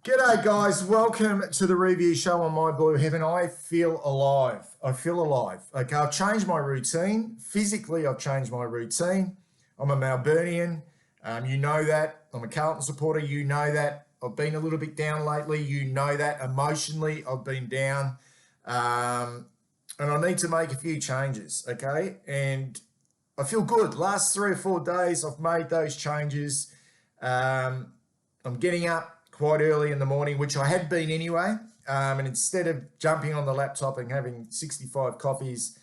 G'day guys, welcome to the review show on My Blue Heaven. I feel alive. Okay, I've changed my routine. Physically, I've changed my routine. I'm a Melburnian. You know that. I'm a Carlton supporter. You know that. I've been a little bit down lately. You know that. Emotionally, I've been down. And I need to make a few changes, okay? And I feel good. Last 3 or 4 days, I've made those changes. I'm getting up quite early in the morning, which I had been anyway. And instead of jumping on the laptop and having 65 coffees,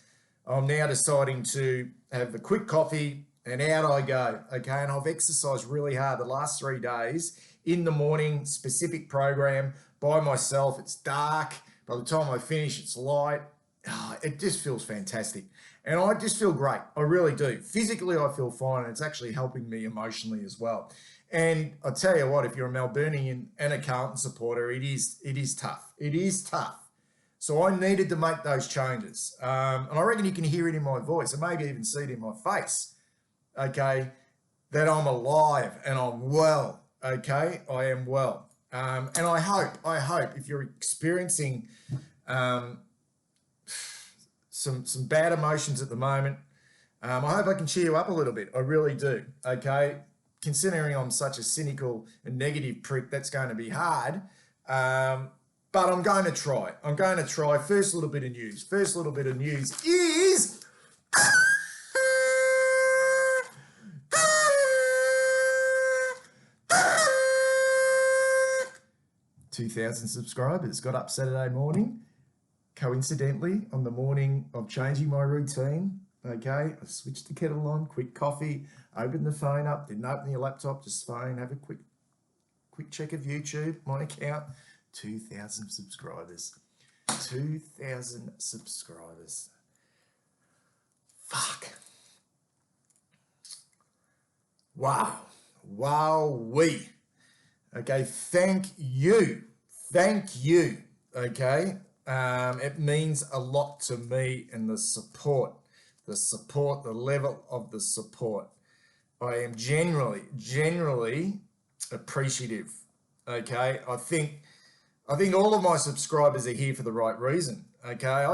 I'm now deciding to have a quick coffee and out I go. Okay, and I've exercised really hard the last 3 days in the morning, specific program by myself. It's dark. By the time I finish, it's light. It just feels fantastic. And I just feel great. I really do. Physically, I feel fine. And it's actually helping me emotionally as well. And I tell you what, if you're a Melburnian and a Carlton supporter, it is tough. It is tough. So I needed to make those changes. And I reckon you can hear it in my voice and maybe even see it in my face, okay, that I'm alive and I'm well, okay? I am well. And I hope if you're experiencing some bad emotions at the moment, I hope I can cheer you up a little bit. I really do, okay? Considering I'm such a cynical and negative prick, that's going to be hard. But I'm going to try. First little bit of news is 2,000 subscribers. Got up Saturday morning, coincidentally, on the morning of changing my routine. Okay, I switched the kettle on, quick coffee, opened the phone up, didn't open your laptop, just phone, have a quick check of YouTube, my account, 2,000 subscribers. 2,000 subscribers. Fuck. Wow. Wowee. Okay, thank you. Okay, it means a lot to me and the support, the level of the support. I am generally appreciative. Okay, I think all of my subscribers are here for the right reason. Okay,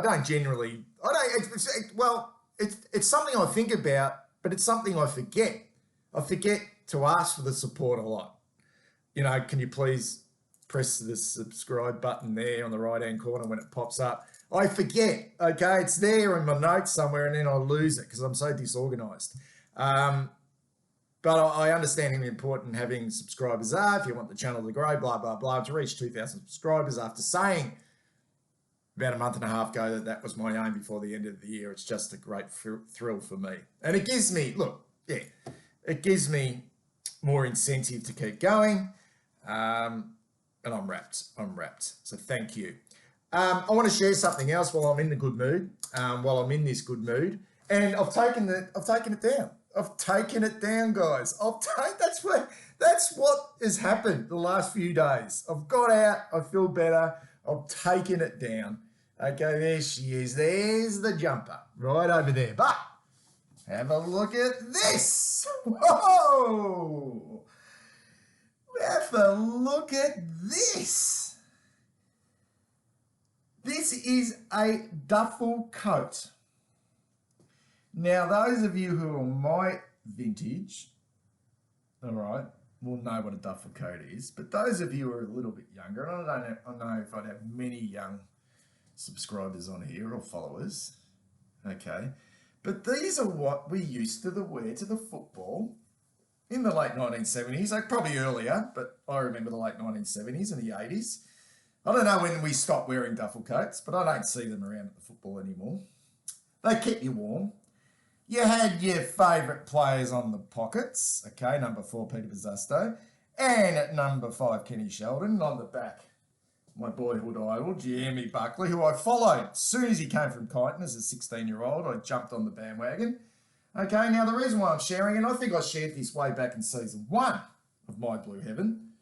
it's something I think about, but it's something I forget. I forget to ask for the support a lot. You know, can you please press the subscribe button there on the right-hand corner when it pops up? I forget, okay? It's there in my notes somewhere and then I lose it because I'm so disorganized. But I understand how important having subscribers are if you want the channel to grow, blah, blah, blah. To reach 2,000 subscribers after saying about a month and a half ago that was my aim before the end of the year, it's just a great thrill for me. And it gives me, it gives me more incentive to keep going. And I'm wrapped. So thank you. I want to share something else while I'm in the good mood, while I'm in this good mood. And I've taken it down. I've taken it down, guys. That's what has happened the last few days. I've got out. I feel better. I've taken it down. Okay, there she is. There's the jumper right over there. But have a look at this. Whoa! Have a look at this. This is a duffel coat. Now, those of you who are my vintage, all right, will know what a duffel coat is. But those of you who are a little bit younger, and I don't know if I'd have many young subscribers on here or followers, okay, but these are what we used to wear to the football in the late 1970s, like probably earlier, but I remember the late 1970s and the 80s. I don't know when we stopped wearing duffel coats, but I don't see them around at the football anymore. They kept you warm. You had your favourite players on the pockets, okay, number 4, Peter Bozzusto, and at number 5, Kenny Sheldon, and on the back, my boyhood idol, Jamie Buckley, who I followed. As soon as he came from Kyneton as a 16-year-old, I jumped on the bandwagon. Okay, now the reason why I'm sharing, and I think I shared this way back in season 1 of My Blue Heaven.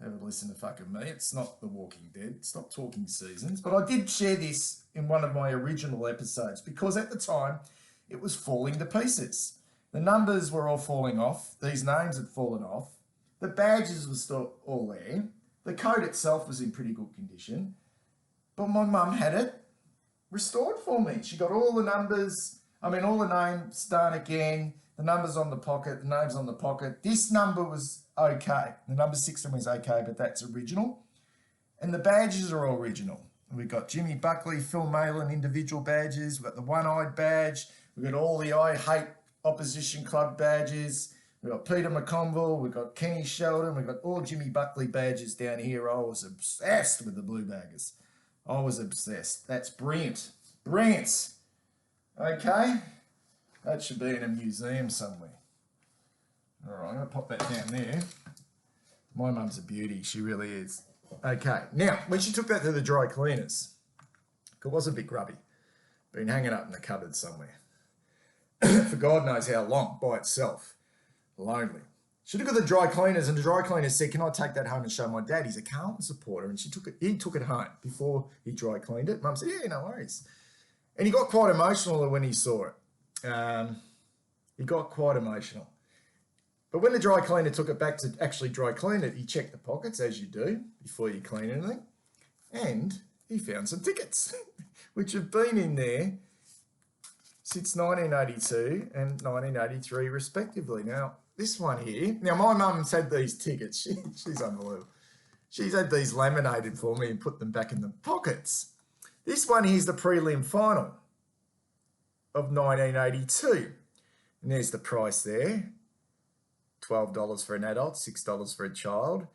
Have a listen to fucking me. It's not The Walking Dead. Stop talking seasons. But I did share this in one of my original episodes because at the time it was falling to pieces. The numbers were all falling off. These names had fallen off. The badges were still all there. The coat itself was in pretty good condition, but my mum had it restored for me. She got all the numbers, all the names done again, the numbers on the pocket, the names on the pocket. This number was okay. The number 16 was okay, but that's original. And the badges are all original. We've got Jimmy Buckley, Phil Malin individual badges. We've got the one-eyed badge. We've got all the I Hate Opposition Club badges. We've got Peter McConville. We've got Kenny Sheldon. We've got all Jimmy Buckley badges down here. I was obsessed with the Blue Baggers. I was obsessed. That's brilliant. Brilliant. Okay. That should be in a museum somewhere. All right, I'm going to pop that down there. My mum's a beauty. She really is. Okay. Now, when she took that to the dry cleaners, it was a bit grubby. Been hanging up in the cupboard somewhere. For God knows how long by itself. Lonely. She took it to the dry cleaners, and the dry cleaners said, "Can I take that home and show my dad? He's a Carlton supporter." And he took it home before he dry cleaned it. Mum said, "Yeah, no worries." And he got quite emotional when he saw it. He got quite emotional. But when the dry cleaner took it back to actually dry clean it, he checked the pockets, as you do, before you clean anything. And he found some tickets, which have been in there since 1982 and 1983, respectively. Now, this one here, now my mum's had these tickets. She's unbelievable. She's had these laminated for me and put them back in the pockets. This one here's the prelim final of 1982. And there's the price there. $12 for an adult, $6 for a child.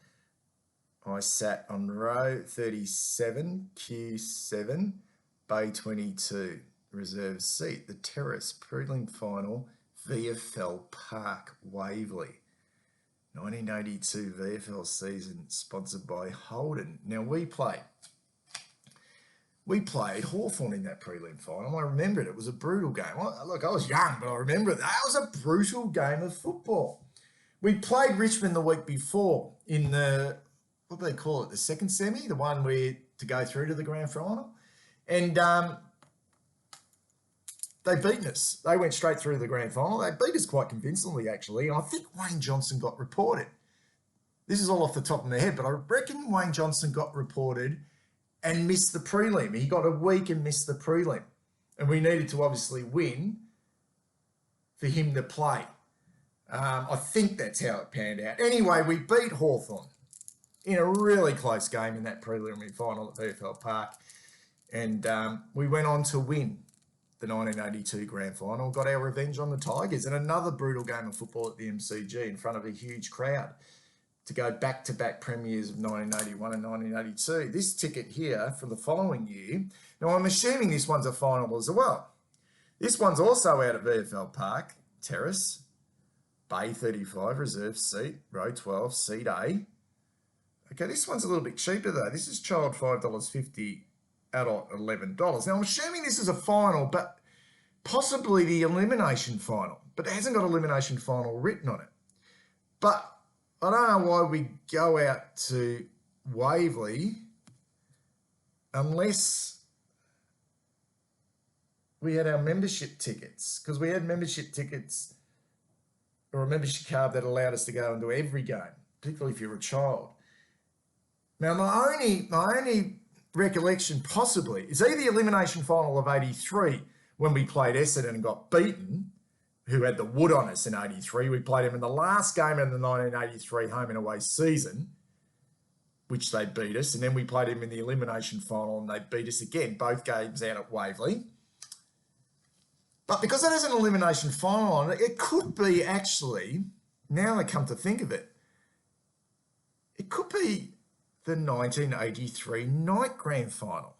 I sat on row 37, Q7, Bay 22, reserve seat, the Terrace prelim final, VFL Park, Waverley. 1982 VFL season, sponsored by Holden. Now we played Hawthorn in that prelim final. I remember it. It was a brutal game. Look, I was young, but I remember it. That was a brutal game of football. We played Richmond the week before in the, what do they call it, the second semi, the one where to go through to the grand final. And they beat us. They went straight through to the grand final. They beat us quite convincingly, actually. And I think Wayne Johnson got reported. This is all off the top of my head, but I reckon Wayne Johnson got reported and missed the prelim. He got a week and missed the prelim. And we needed to obviously win for him to play. I think that's how it panned out. Anyway, we beat Hawthorn in a really close game in that preliminary final at VFL Park. And we went on to win the 1982 grand final, got our revenge on the Tigers, and another brutal game of football at the MCG in front of a huge crowd to go back-to-back premiers of 1981 and 1982. This ticket here for the following year, now I'm assuming this one's a final as well. This one's also out at VFL Park, Terrace, Bay 35, reserve seat, row 12, seat A. Okay, this one's a little bit cheaper though. This is child $5.50, adult $11. Now I'm assuming this is a final, but possibly the elimination final, but it hasn't got elimination final written on it. But I don't know why we go out to Waverley unless we had our membership tickets, because we had membership tickets or a membership card that allowed us to go into every game, particularly if you're a child. Now, my only recollection possibly is either the elimination final of 83 when we played Essendon and got beaten, who had the wood on us in 83. We played them in the last game of the 1983 home and away season, which they beat us. And then we played them in the elimination final and they beat us again, both games out at Waverley. But because it has an elimination final on it, it could be actually, now I come to think of it, it could be the 1983 night grand final,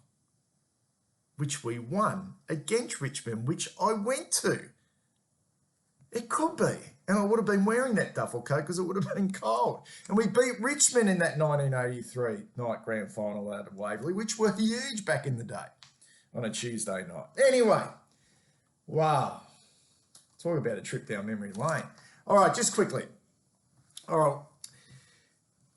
which we won against Richmond, which I went to. It could be. And I would have been wearing that duffel coat because it would have been cold. And we beat Richmond in that 1983 night grand final out of Waverley, which were huge back in the day on a Tuesday night. Anyway, wow. Talk about a trip down memory lane. All right, just quickly. All right.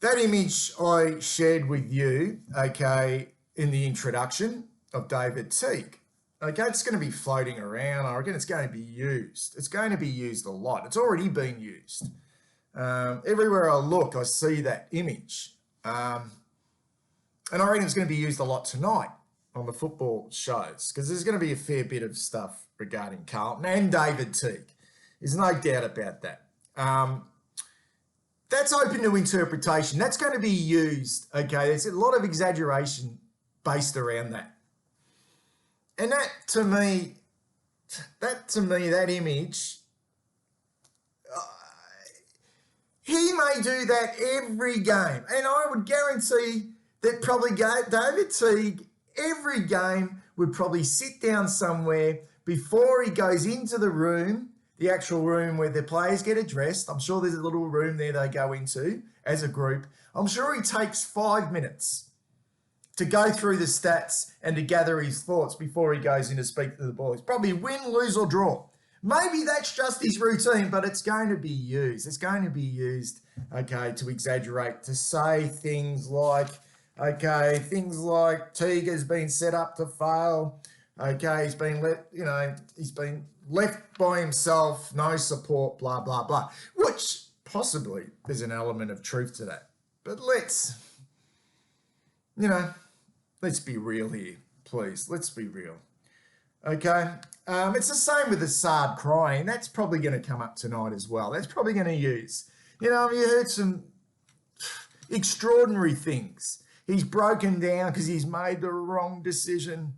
That image I shared with you, okay, in the introduction of David Teague. Okay, it's going to be floating around. I reckon it's going to be used. It's going to be used a lot. It's already been used. Everywhere I look, I see that image. And I reckon it's going to be used a lot tonight on the football shows because there's going to be a fair bit of stuff regarding Carlton and David Teague. There's no doubt about that. That's open to interpretation. That's going to be used, okay? There's a lot of exaggeration based around that. And that image, he may do that every game. And I would guarantee that probably David Teague, every game, would probably sit down somewhere before he goes into the room, the actual room where the players get addressed. I'm sure there's a little room there they go into as a group. I'm sure he takes 5 minutes to go through the stats and to gather his thoughts before he goes in to speak to the boys. Probably win, lose or draw. Maybe that's just his routine, but it's going to be used. It's going to be used, okay, to exaggerate, to say things like, Teague has been set up to fail. Okay, he's been left by himself, no support, blah, blah, blah, which possibly there's an element of truth to that. But let's be real here, please. Let's be real. Okay? It's the same with the Sard crying. That's probably going to come up tonight as well. That's probably going to use. You heard some extraordinary things. He's broken down because he's made the wrong decision.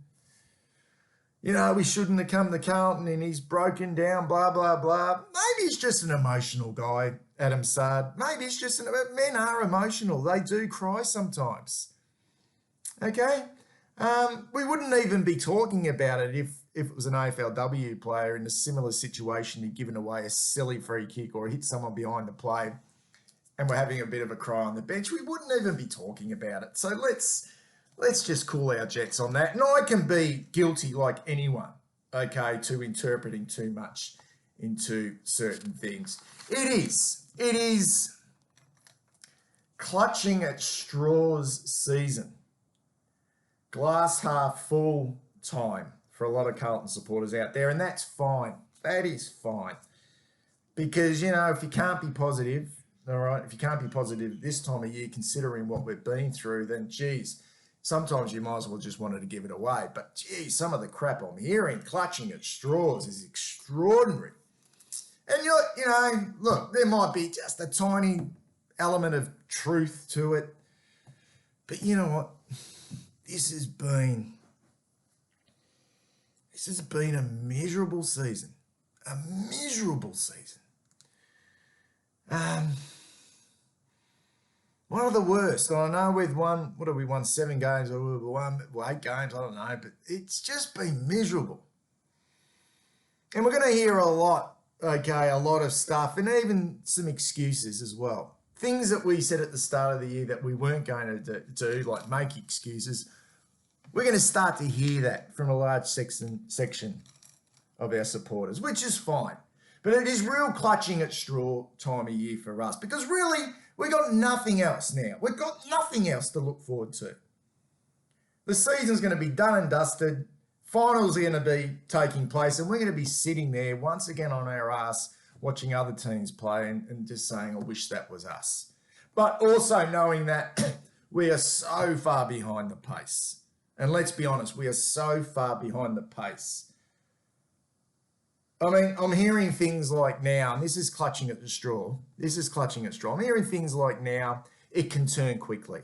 We shouldn't have come to Carlton and he's broken down, blah, blah, blah. Maybe he's just an emotional guy, Adam Sard. Maybe he's just men are emotional. They do cry sometimes. Okay? We wouldn't even be talking about it if it was an AFLW player in a similar situation who'd given away a silly free kick or hit someone behind the play and we're having a bit of a cry on the bench. We wouldn't even be talking about it. So let's just cool our jets on that. And I can be guilty like anyone, okay, to interpreting too much into certain things. It is clutching at straws season. Glass half full time for a lot of Carlton supporters out there, and that's fine. That is fine. Because, if you can't be positive, all right, if you can't be positive this time of year, considering what we've been through, then, geez, sometimes you might as well just wanted to give it away. But, geez, some of the crap I'm hearing, clutching at straws, is extraordinary. And, look, there might be just a tiny element of truth to it. But you know what? This has been a miserable season. A miserable season. One of the worst. I know we've won, what have we won, 7 games or we won 8 games, I don't know, but it's just been miserable. And we're going to hear a lot of stuff and even some excuses as well. Things that we said at the start of the year that we weren't going to do, like make excuses. We're going to start to hear that from a large section of our supporters, which is fine. But it is real clutching at straw time of year for us because really we got nothing else now. We've got nothing else to look forward to. The season's going to be done and dusted. Finals are going to be taking place and we're going to be sitting there once again on our ass watching other teams play and just saying, I wish that was us. But also knowing that we are so far behind the pace. And let's be honest, we are so far behind the pace. I mean, I'm hearing things like now, and this is clutching at the straw. I'm hearing things like now, it can turn quickly.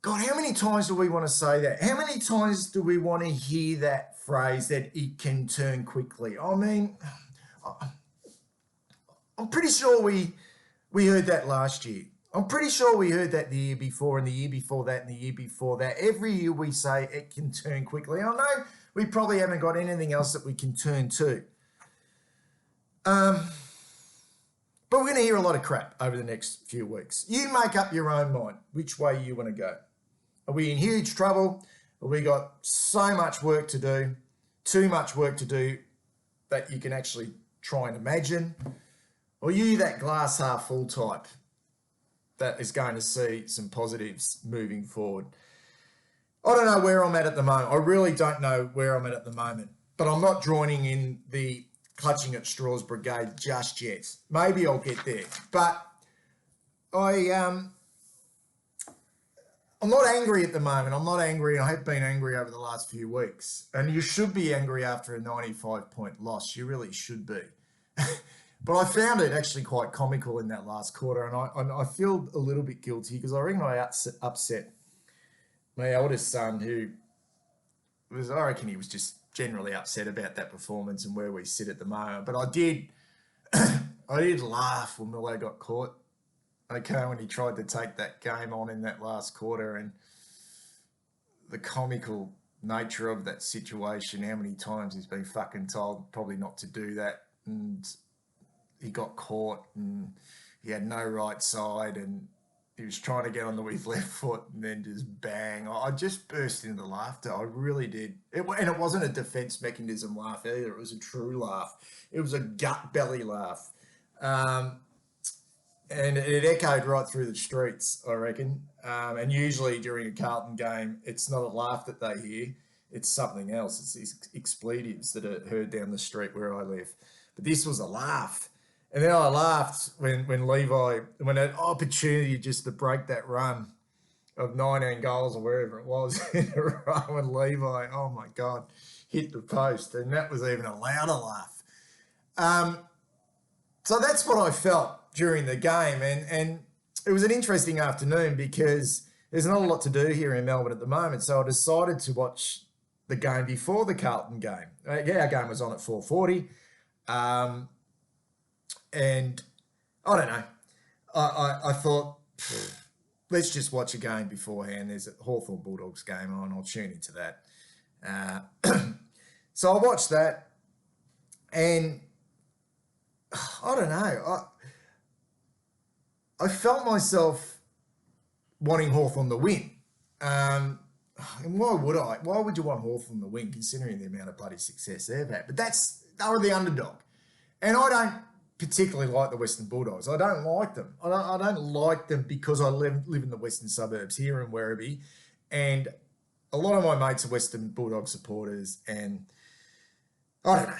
God, how many times do we want to say that? How many times do we want to hear that phrase that it can turn quickly? I mean, I'm pretty sure we heard that last year. I'm pretty sure we heard that the year before and the year before that and the year before that. Every year we say it can turn quickly. I know we probably haven't got anything else that we can turn to. But we're going to hear a lot of crap over the next few weeks. You make up your own mind which way you want to go. Are we in huge trouble? Have we got so much work to do, too much work to do that you can actually try and imagine? Or are you that glass half full type that is going to see some positives moving forward? I don't know where I'm at the moment. I really don't know where I'm at the moment. But I'm not joining in the clutching at straws brigade just yet. Maybe I'll get there. But I'm not angry at the moment. I'm not angry. I have been angry over the last few weeks. And you should be angry after a 95-point loss. You really should be. But I found it actually quite comical in that last quarter. And I feel a little bit guilty because I reckon I upset my eldest son, who was, I reckon he was just generally upset about that performance and where we sit at the moment. But I did laugh when Milo got caught. Okay, when he tried to take that game on in that last quarter, and the comical nature of that situation, how many times he's been fucking told probably not to do that, and he got caught and he had no right side and he was trying to get on with his left foot and then just bang. I just burst into laughter. I really did. And it wasn't a defense mechanism laugh either. It was a true laugh. It was a gut belly laugh. And it echoed right through the streets, I reckon. And usually during a Carlton game, it's not a laugh that they hear. It's something else. It's these expletives that are heard down the street where I live. But this was a laugh. And then I laughed when an opportunity just to break that run of 19 goals or wherever it was in a row, when Levi, oh my God, hit the post. And that was even a louder laugh. So that's what I felt during the game. And it was an interesting afternoon because there's not a lot to do here in Melbourne at the moment. So I decided to watch the game before the Carlton game. Our game was on at 4:40. And I don't know. I thought, let's just watch a game beforehand. There's a Hawthorn Bulldogs game on. I'll tune into that. So I watched that, and I don't know. I felt myself wanting Hawthorn to win. And why would I? Why would you want Hawthorn to win, considering the amount of bloody success they've had? But they were the underdog. And I don't particularly like the Western Bulldogs. I don't like them. I don't like them because I live in the western suburbs here in Werribee, and a lot of my mates are Western Bulldog supporters, and I don't know.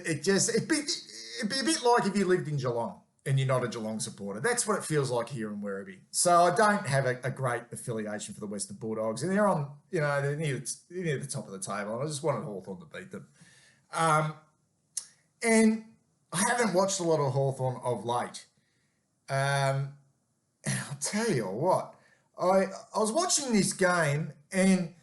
It'd be a bit like if you lived in Geelong and you're not a Geelong supporter. That's what it feels like here in Werribee. So I don't have a great affiliation for the Western Bulldogs, and they're on, they're near the top of the table. And I just wanted Hawthorn to beat them. And I haven't watched a lot of Hawthorn of late. And I'll tell you what, I was watching this game, and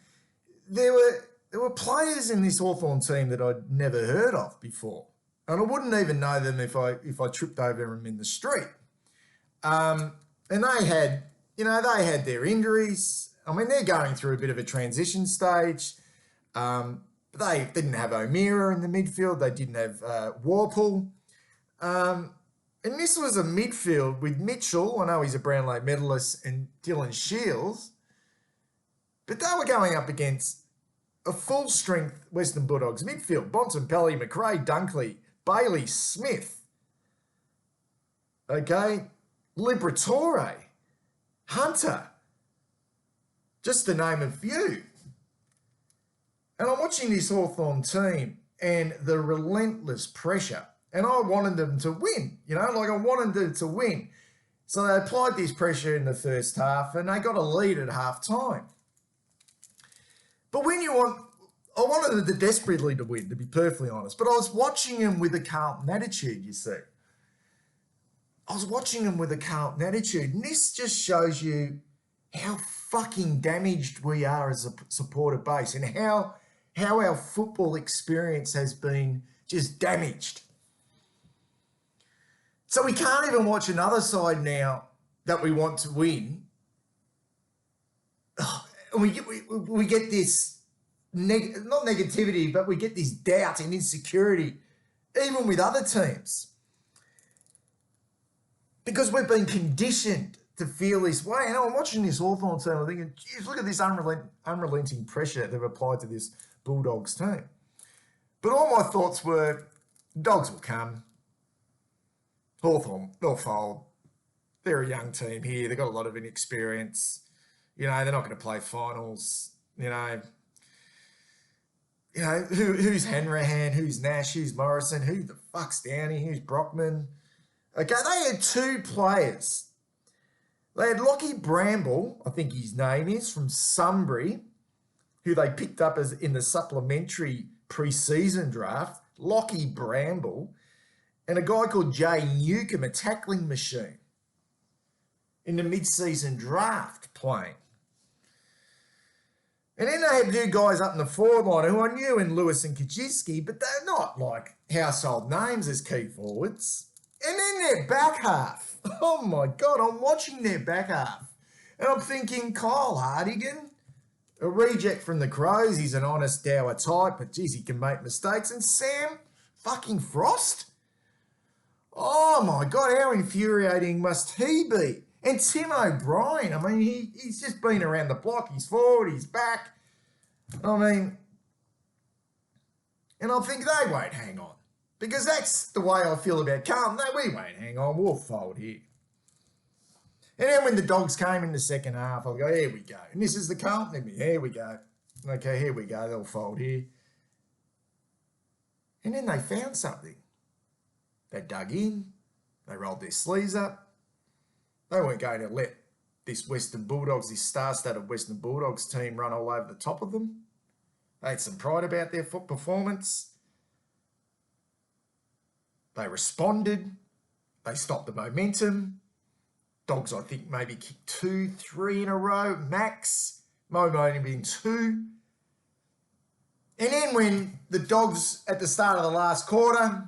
there were players in this Hawthorn team that I'd never heard of before. And I wouldn't even know them if I tripped over them in the street. And they had their injuries. I mean, they're going through a bit of a transition stage. But they didn't have O'Meara in the midfield. They didn't have Warple. And this was a midfield with Mitchell. I know he's a Brownlow medalist, and Dylan Shields. But they were going up against a full-strength Western Bulldogs midfield. Bontempelli, McRae, Dunkley, Bailey, Smith. Okay? Liberatore, Hunter. Just to name a few. And I'm watching this Hawthorn team and the relentless pressure. And I wanted them to win, I wanted them to win. So they applied this pressure in the first half, and they got a lead at half time. But I wanted them desperately to win, to be perfectly honest. But I was watching them with a Carlton attitude, you see. I was watching them with a Carlton attitude. And this just shows you how fucking damaged we are as a supporter base, and how our football experience has been just damaged. So we can't even watch another side now that we want to win. And we get this, not negativity, but we get this doubt and insecurity, even with other teams. Because we've been conditioned to feel this way. And I'm watching this Hawthorn team, I'm thinking, geez, look at this unrelenting pressure they've applied to this Bulldogs team. But all my thoughts were, Dogs will come. Hawthorn, they'll fold. They're a young team here. They've got a lot of inexperience. They're not going to play finals. Who's Hanrahan? Who's Nash? Who's Morrison? Who the fuck's Downey? Who's Brockman? Okay, they had two players They had Lockie Bramble, I think his name is, from Sunbury, who they picked up as in the supplementary pre-season draft, Lockie Bramble, and a guy called Jay Newcomb, a tackling machine, in the mid-season draft playing. And then they had two guys up in the forward line who I knew in Lewis and Kaczynski, but they're not like household names as key forwards. And then their back half. Oh my God, I'm watching their back half. And I'm thinking, Kyle Hartigan, a reject from the Crows. He's an honest dour type, but geez, he can make mistakes. And Sam fucking Frost. Oh my God, how infuriating must he be? And Tim O'Brien, I mean, he's just been around the block. He's forward, he's back. I mean, and I think they won't hang on. Because that's the way I feel about Carlton. No, we won't hang on. We'll fold here. And then when the Dogs came in the second half, I'll go, here we go. And this is the Carlton in me. Here we go. Okay, here we go. They'll fold here. And then they found something. They dug in. They rolled their sleeves up. They weren't going to let this Western Bulldogs, this star-studded Western Bulldogs team run all over the top of them. They had some pride about their foot performance. They responded. They stopped the momentum. Dogs, I think, maybe kicked 2, 3 in a row, max. Might only been 2. And then when the Dogs, at the start of the last quarter,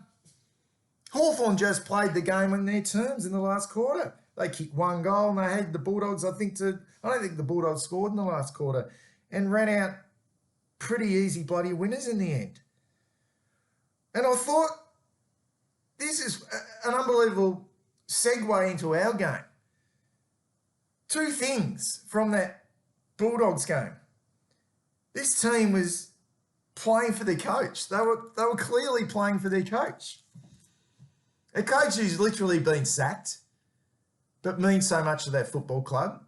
Hawthorn just played the game on their terms in the last quarter. They kicked 1 goal and they had the Bulldogs, I don't think the Bulldogs scored in the last quarter and ran out pretty easy bloody winners in the end. And I thought, this is an unbelievable segue into our game. 2 things from that Bulldogs game. This team was playing for their coach. They were clearly playing for their coach. A coach who's literally been sacked, but means so much to that football club.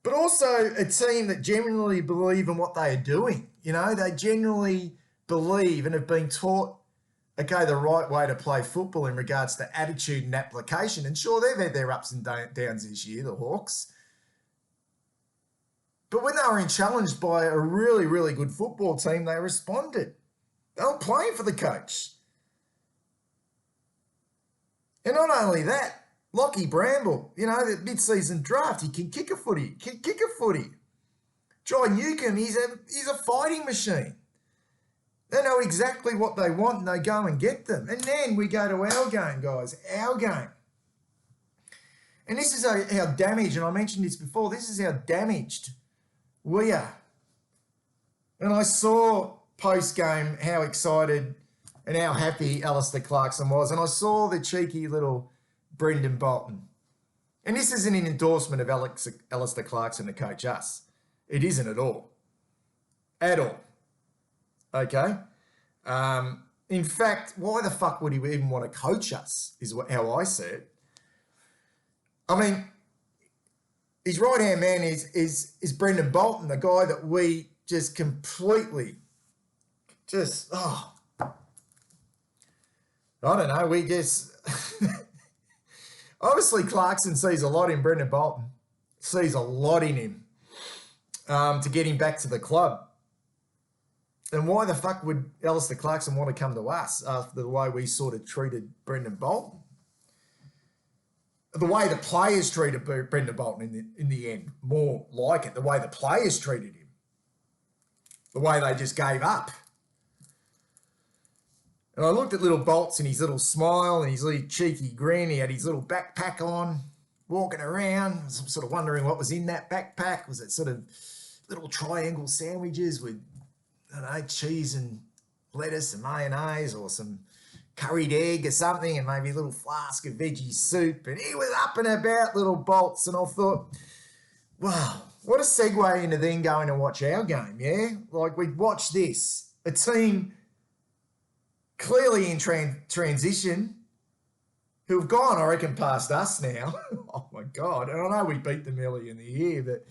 But also a team that genuinely believe in what they are doing. You know, they genuinely believe and have been taught, okay, the right way to play football in regards to attitude and application. And sure, they've had their ups and downs this year, the Hawks. But when they were challenged by a really, really good football team, they responded. They were playing for the coach. And not only that, Lockie Bramble, you know, the mid-season draft, he can kick a footy. Jai Newcomb, he's a fighting machine. They know exactly what they want and they go and get them. And then we go to our game, guys, our game. And this is how damaged, and I mentioned this before, this is how damaged we are. And I saw post-game how excited and how happy Alistair Clarkson was. And I saw the cheeky little Brendan Bolton. And this isn't an endorsement of Alistair Clarkson to coach us. It isn't at all. At all. Okay? In fact, why the fuck would he even want to coach us, is how I see it. I mean, his right-hand man is Brendan Bolton, the guy that we just completely I don't know, we just... Obviously, Clarkson sees a lot in Brendan Bolton, sees a lot in him to get him back to the club. And why the fuck would Alistair Clarkson want to come to us after the way we sort of treated Brendan Bolton? The way the players treated Brendan Bolton in the end, more like it, the way the players treated him. The way they just gave up. And I looked at little Bolts and his little smile and his little cheeky grin. He had his little backpack on, walking around. I was sort of wondering what was in that backpack. Was it sort of little triangle sandwiches with, I don't know, cheese and lettuce and mayonnaise, or some curried egg or something, and maybe a little flask of veggie soup? And he was up and about, little Bolts. And I thought, wow, what a segue into then going to watch our game, yeah? Like, we'd watch this. A team clearly in transition, who have gone, I reckon, past us now. Oh, my God. And I know we beat them early in the year, but...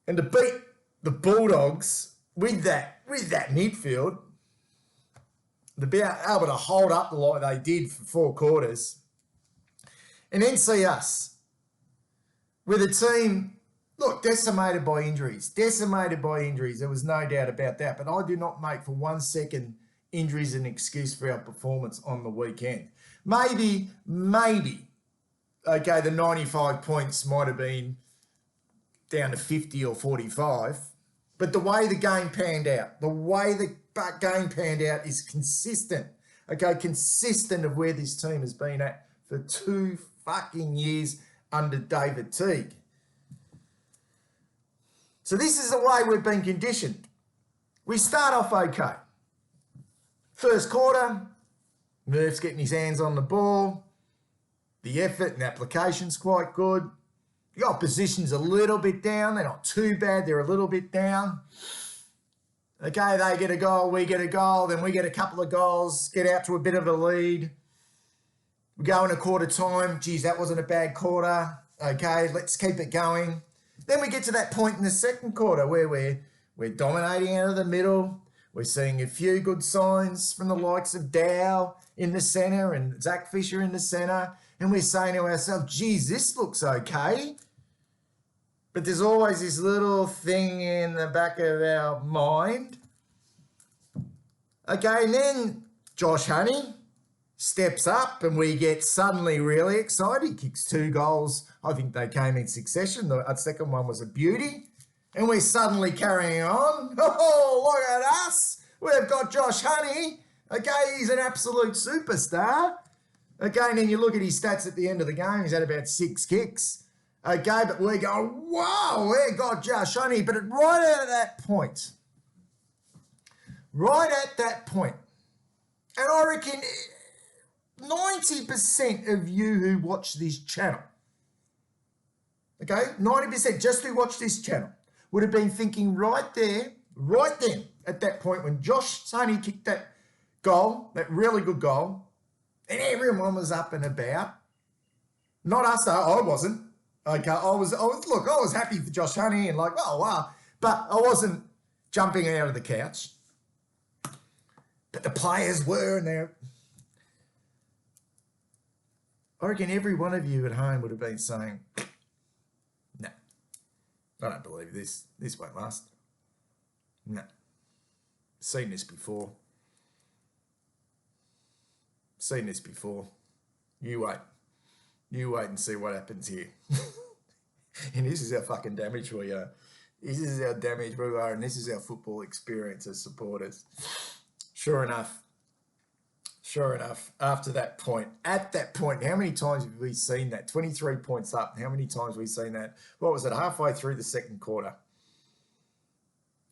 And to beat the Bulldogs with that midfield, to be able to hold up like they did for 4 quarters, And then see us with a team, look, decimated by injuries. Decimated by injuries. There was no doubt about that. But I do not make for 1 second injuries an excuse for our performance on the weekend. Maybe, okay, the 95 points might have been down to 50 or 45. But the way the game panned out, is consistent. Okay, consistent of where this team has been at for 2 fucking years under David Teague. So this is the way we've been conditioned. We start off okay. First quarter, Murph's getting his hands on the ball. The effort and application's quite good. The opposition's a little bit down. They're not too bad. They're a little bit down. Okay, they get a goal, we get a goal, then we get a couple of goals, get out to a bit of a lead. We go in a quarter time. Geez, that wasn't a bad quarter. Okay, let's keep it going. Then we get to that point in the second quarter where we're dominating out of the middle. We're seeing a few good signs from the likes of Dow in the centre and Zach Fisher in the centre. And we're saying to ourselves, geez, this looks okay. But there's always this little thing in the back of our mind. Okay, and then Josh Honey steps up and we get suddenly really excited. He kicks 2 goals. I think they came in succession. The second one was a beauty. And we're suddenly carrying on. Oh, look at us. We've got Josh Honey. Okay, he's an absolute superstar. Okay, and then you look at his stats at the end of the game. He's had about 6 kicks. Okay, but we go, wow, we got Josh Honey. But right at that point, and I reckon 90% of you who watch this channel, okay, 90% just who watch this channel would have been thinking right then, at that point when Josh Honey kicked that goal, that really good goal, and everyone was up and about. Not us though, I wasn't. Okay, I was happy for Josh Honey and like, oh wow, but I wasn't jumping out of the couch. But the players were, and I reckon every one of you at home would have been saying, no, I don't believe this. This won't last. No. Seen this before. You wait. You wait and see what happens here. And this is how fucking damaged we are. This is how damaged we are, and this is our football experience as supporters. Sure enough, at that point, how many times have we seen that? 23 points up. How many times have we seen that? What was it, halfway through the second quarter?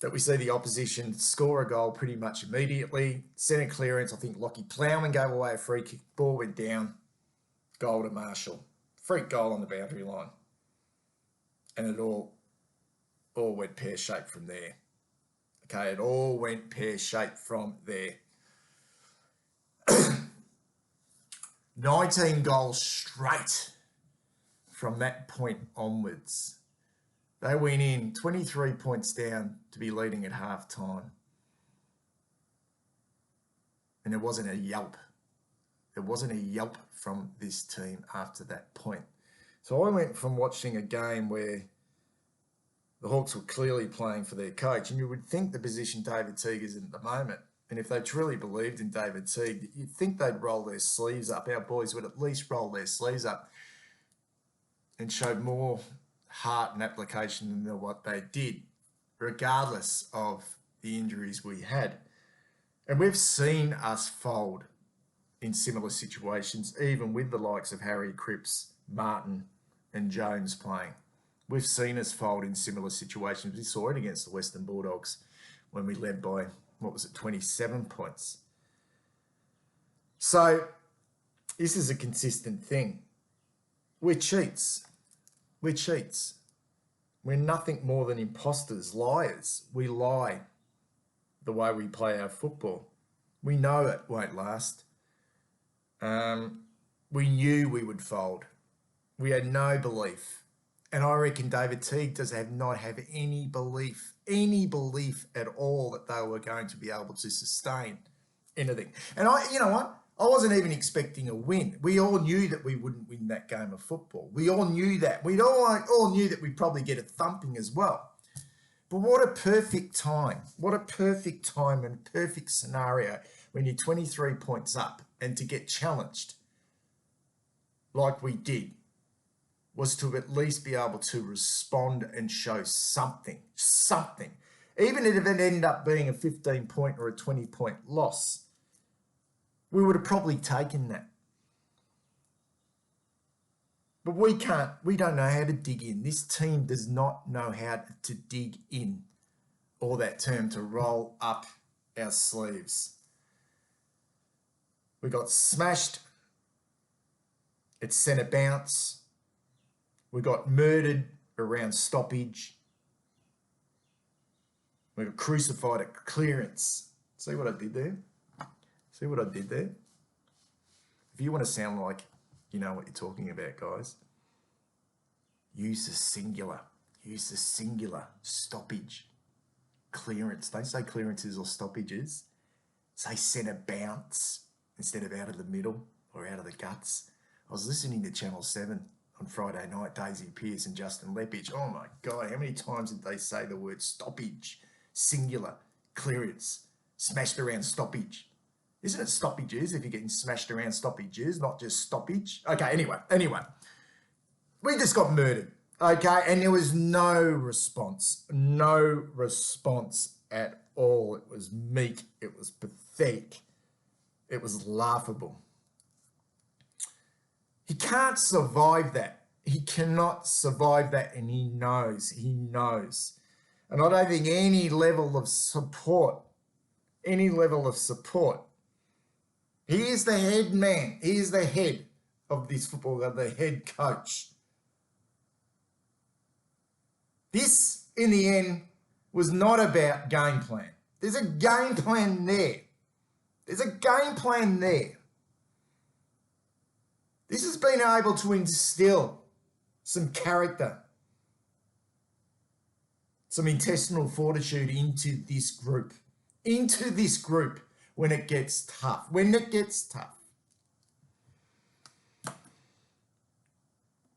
That we see the opposition score a goal pretty much immediately. Centre clearance, I think Lockie Plowman gave away a free kick. Ball went down. Goal to Marshall. Freak goal on the boundary line. And it all went pear-shaped from there. Okay, it all went pear-shaped from there. 19 goals straight from that point onwards. They went in 23 points down to be leading at half-time. And there wasn't a yelp. There wasn't a yelp from this team after that point. So I went from watching a game where the Hawks were clearly playing for their coach, and you would think the position David Teague is in at the moment, and if they truly believed in David Teague, you'd think they'd roll their sleeves up. Our boys would at least roll their sleeves up and show more heart and application than what they did, regardless of the injuries we had. And we've seen us fold in similar situations, even with the likes of Harry Cripps, Martin and Jones playing. We've seen us fold in similar situations. We saw it against the Western Bulldogs when we led by, 27 points. So this is a consistent thing. We're cheats. We're nothing more than imposters, liars. We lie the way we play our football. We know it won't last. We knew we would fold. We had no belief. And I reckon David Teague does not have any belief at all that they were going to be able to sustain anything. And you know what? I wasn't even expecting a win. We all knew that we wouldn't win that game of football. We all knew that. We all knew that we'd probably get a thumping as well. But what a perfect time. What a perfect time and perfect scenario when you're 23 points up and to get challenged like we did was to at least be able to respond and show something. Even if it ended up being a 15-point or a 20-point loss, we would have probably taken that. But we don't know how to dig in. This team does not know how to dig in, or that term, to roll up our sleeves. We got smashed at centre bounce. We got murdered around stoppage. We got crucified at clearance. See what I did there? See what I did there? If you want to sound like you know what you're talking about, guys, use the singular. Use the singular. Stoppage. Clearance. Don't say clearances or stoppages. Say centre bounce instead of out of the middle or out of the guts. I was listening to Channel 7 on Friday night, Daisy Pearce and Justin Leppich. Oh my God, how many times did they say the word stoppage, singular, clearance, smashed around stoppage? Isn't it stoppages if you're getting smashed around stoppages, not just stoppage? Okay, anyway. We just got murdered, okay? And there was no response at all. It was meek. It was pathetic. It was laughable. He can't survive that. He cannot survive that, and he knows. And I don't think any level of support, he is the head man. He is the head of this football club, the head coach. This, in the end, was not about game plan. There's a game plan there. This has been able to instill some character, some intestinal fortitude into this group when it gets tough.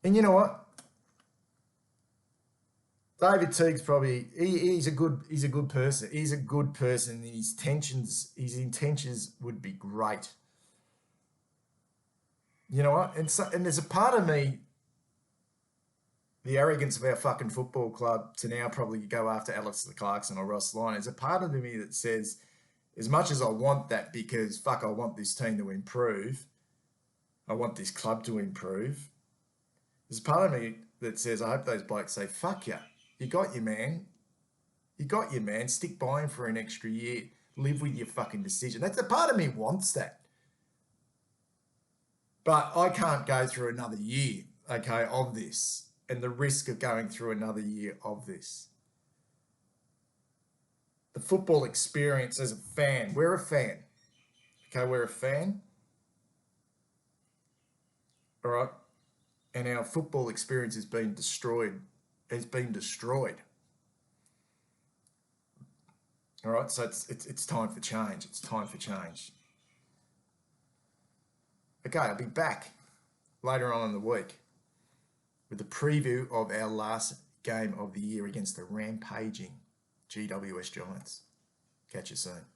And you know what? David Teague's probably he's a good person. He's a good person. His intentions would be great. You know what? And there's a part of me, the arrogance of our fucking football club to now probably go after Alistair Clarkson or Ross Lyon. There's a part of me that says, as much as I want that because I want this team to improve, I want this club to improve. There's a part of me that says, I hope those blokes say, fuck ya. You got your man. Stick by him for an extra year. Live with your fucking decision. That's a part of me wants that. But I can't go through another year, okay, of this, and the risk of going through another year of this. The football experience as a fan, we're a fan, okay, we're a fan, all right, and our football experience has been destroyed, all right, so it's time for change, Okay, I'll be back later on in the week with the preview of our last game of the year against the rampaging GWS Giants. Catch you soon.